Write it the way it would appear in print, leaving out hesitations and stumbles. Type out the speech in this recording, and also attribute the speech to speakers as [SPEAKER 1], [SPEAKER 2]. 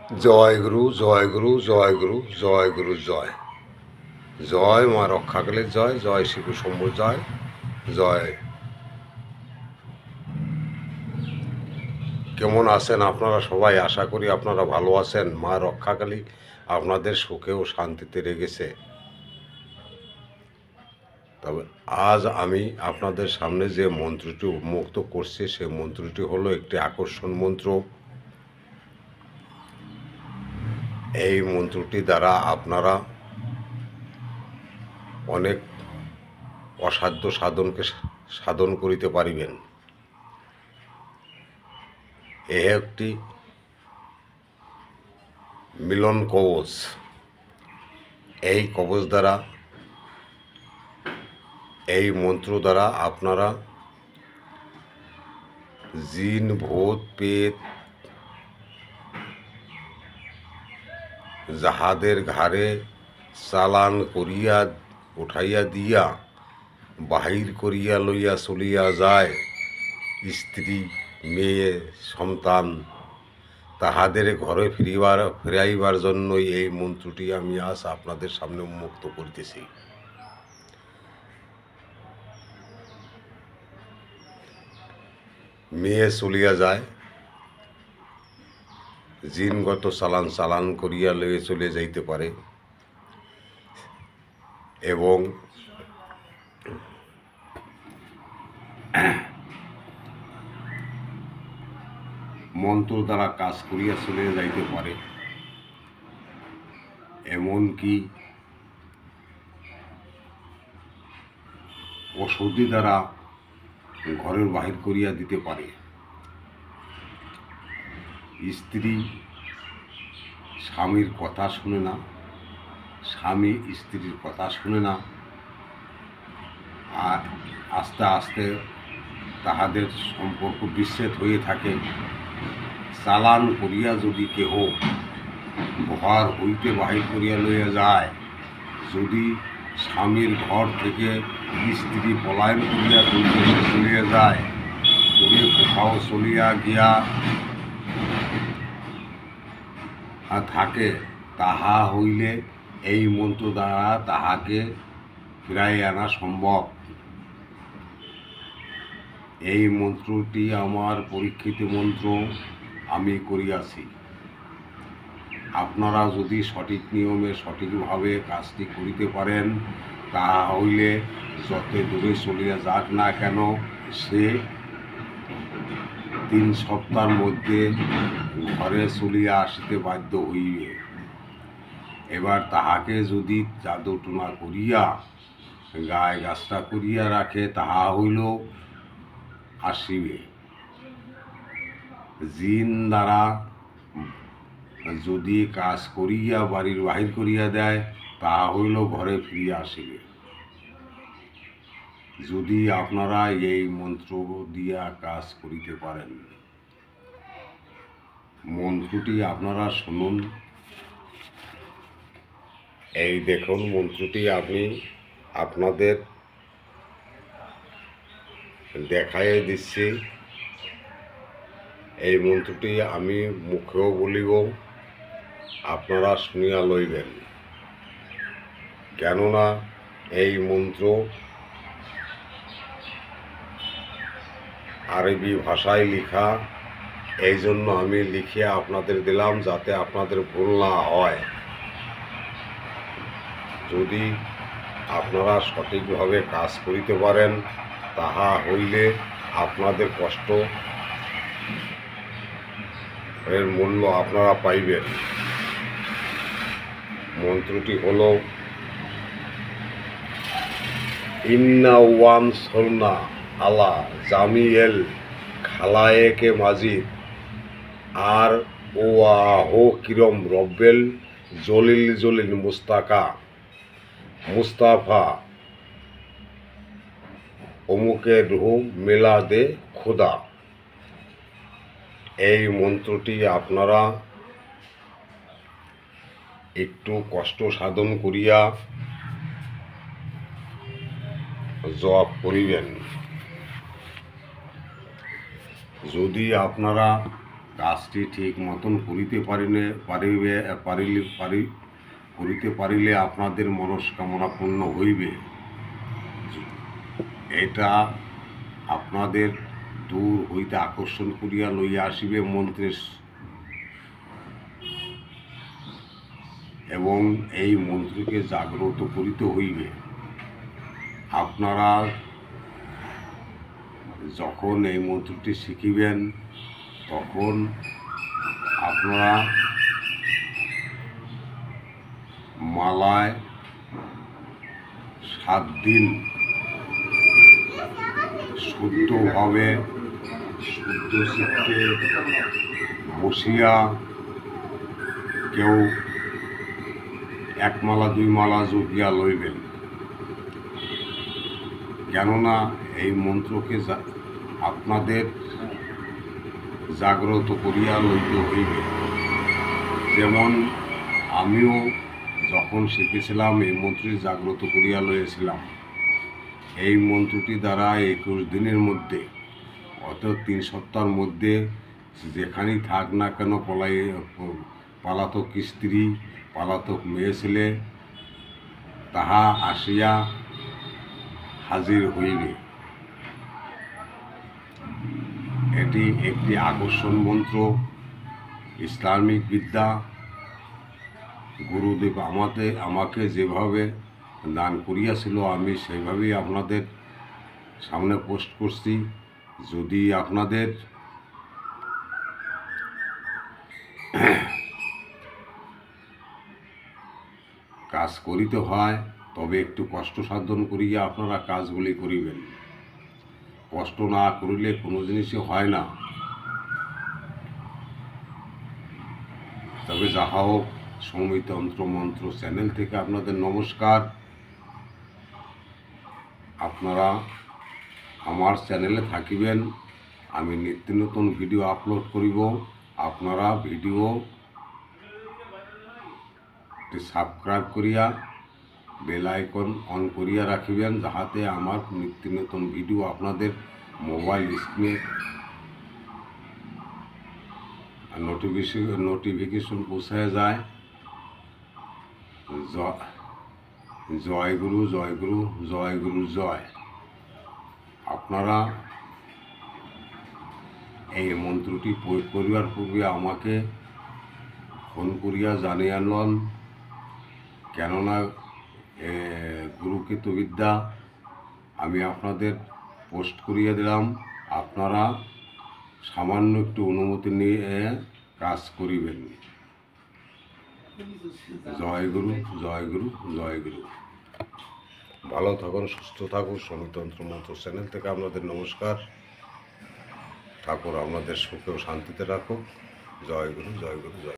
[SPEAKER 1] জয় গুরু, জয় গুরু, জয় গুরু, জয় গুরু, জয় জয় মা রক্ষাকালীর জয়, জয় শিবু শম্ভুর জয়, জয়। কেমন আছেন আপনারা সবাই? আশা করি আপনারা ভালো আছেন। মা রক্ষাকালী আপনাদের সুখে ও শান্তিতে রেখেছে। তবে আজ আমি আপনাদের সামনে যে মন্ত্রটি উন্মুক্ত করছি সেই মন্ত্রটি হলো একটি আকর্ষণ মন্ত্র। এই মন্ত্রটি দ্বারা আপনারা অনেক অসাধ্য সাধনকে সাধন করিতে পারিবেন। এ একটি মিলন কবচ। এই কবচ দ্বারা, এই মন্ত্র দ্বারা আপনারা জিন, ভূত, পেত যাহাদের ঘাড়ে চালান করিয়া উঠাইয়া দিয়া বাহির করিয়া লইয়া চলিয়া যায়, স্ত্রী, মেয়ে, সন্তান, তাহাদের ঘরে ফিরাইবার জন্যই এই মন্ত্রটি আমি আজ আপনাদের সামনে উন্মুক্ত করিতেছি। মেয়ে চলিয়া যায়, জিনগত চালান করিয়া লইয়া চলে যাইতে পারে, এবং মন্ত্র দ্বারা কাজ করিয়া চলে যাইতে পারে, এমনকি ওষুধি দ্বারা ঘরের বাহির করিয়া দিতে পারে। স্ত্রী স্বামীর কথা শুনে না, স্বামী স্ত্রীর কথা শুনে না, আর আস্তে আস্তে তাহাদের সম্পর্ক বিচ্ছেদ হয়ে থাকে। চালান করিয়া যদি কেহ ঘর হইতে বাহির করিয়া লইয়া যায়, যদি স্বামীর ঘর থেকে স্ত্রী পলায়ন করিয়া বিদেশে চলিয়া যায়, দূরে কোথাও চলিয়া গিয়া থাকে, তাহা হইলে এই মন্ত্র দ্বারা তাহাকে ফিরাই আনা সম্ভব। এই মন্ত্রটি আমার পরীক্ষিত মন্ত্র, আমি করিয়াছি। আপনারা যদি সঠিক নিয়মে সঠিকভাবে কাজটি করিতে পারেন, তাহা হইলে যত দূরে চলিয়া যাক না কেন, সে 3 সপ্তাহের মধ্যে ঘরে চলিয়া আসিতে বাধ্য হইবে। এবার তাহাকে যদি জাদুটোনা করিয়া গায়ে গাছটা করিয়া রাখে, তাহা হইল আসিবে। জিন দ্বারা যদি কাজ করিয়া বাড়ির বাহির করিয়া দেয়, তাহা হইল ঘরে ফিরিয়া আসিবে। যদি আপনারা এই মন্ত্র দিয়া কাজ করিতে পারেন, মন্ত্রটি আপনারা শুনুন। এই দেখুন, মন্ত্রটি আমি আপনাদের দেখাইয়া দিচ্ছি। এই মন্ত্রটি আমি মুখেও বলিব, আপনারা শুনিয়া লইবেন। কেননা এই মন্ত্র আরবি ভাষায় লেখা, এই জন্য আমি লিখিয়া আপনাদের দিলাম, যাতে আপনাদের ভুল না হয়। যদি আপনারা সঠিকভাবে কাজ করিতে পারেন, তাহা হইলে আপনাদের কষ্ট এর মূল্য আপনারা পাইবেন। মন্ত্রটি হল ইন্না ওয়ান সলনা আলা জামিয়েল খালায়েকে মাজিদ আর ওয়াহো কিরম রব্বেল জলিল মুস্তাফা অমুকে রুহ মেলা দে খোদা। এই মন্ত্রটি আপনারা একটু কষ্ট সাধন করিয়া জপ করিবেন। যদি আপনারা কাজটি ঠিক মতন করিতে করিতে পারিলে আপনাদের মনস্কামনা পূর্ণ হইবে। এটা আপনাদের দূর হইতে আকর্ষণ করিয়া লইয়া আসিবে মন্ত্রের, এবং এই মন্ত্রকে জাগ্রত করিতে হইবে। আপনারা যখন এই মন্ত্রটি শিখিবেন তখন আপনারা মালায় 7 দিন শুদ্ধভাবে শুদ্ধ চিত্তে বসিয়া, কেউ 1 মালা 2 মালা জপিয়া লইবেন। কেননা এই মন্ত্রকে আপনাদের জাগ্রত করিয়া লইতে হইবে। যেমন আমিও যখন শিখেছিলাম এই মন্ত্রটি জাগ্রত করিয়া লইয়াছিলাম। এই মন্ত্রটি দ্বারা 21 দিনের মধ্যে, অর্থাৎ 3 সপ্তাহের মধ্যে যেখানেই থাক না কেন পলাতক স্ত্রী, পলাতক মেয়ে ছেলে তাহা আসিয়া হাজির হইবে। এটি একটি আকর্ষণ মন্ত্র, ইসলামিক বিদ্যা। গুরুদেব আমাকে যেভাবে দান করিয়াছিল আমি সেইভাবেই আপনাদের সামনে পোস্ট করছি। যদি আপনাদের কাজ করিতে হয় তবে একটু কষ্ট সাধন করিয়া আপনারা কাজগুলি করিবেন। কষ্ট না করিলে কোনো জিনিসই হয় না। তবে যাহা হোক, সৌমিতন্ত্র মন্ত্র চ্যানেল থেকে আপনাদের নমস্কার। আপনারা আমার চ্যানেলে থাকিবেন, আমি নিত্য নতুন ভিডিও আপলোড করিব। আপনারা ভিডিওটি সাবস্ক্রাইব করিয়া বেল আইকন অন করিয়া রাখিবেন, যাহাতে আমার নিত্য নতুন ভিডিও আপনাদের মোবাইল স্ক্রিনে নোটিফিকেশন পৌঁছায় যায়। জয় গুরু, জয় গুরু, জয় গুরু, জয়। আপনারা এই মন্ত্রটি প্রয়োগ করিবার পূর্বে আমাকে ফোন করিয়া জানিয়ে আনলেন, কেননা গুরুকৃত বিদ্যা আমি আপনাদের পোস্ট করিয়ে দিলাম। আপনারা সামান্য একটু অনুমতি নিয়ে কাজ করিবেন। জয় গুরু, জয় গুরু, জয় গুরু। ভালো থাকুন, সুস্থ থাকুন। সৌমিতন্ত্র মন্ত্র চ্যানেল থেকে আপনাদের নমস্কার। ঠাকুর আপনাদের সুখে ও শান্তিতে রাখুক। জয় গুরু, জয় গুরু, জয়।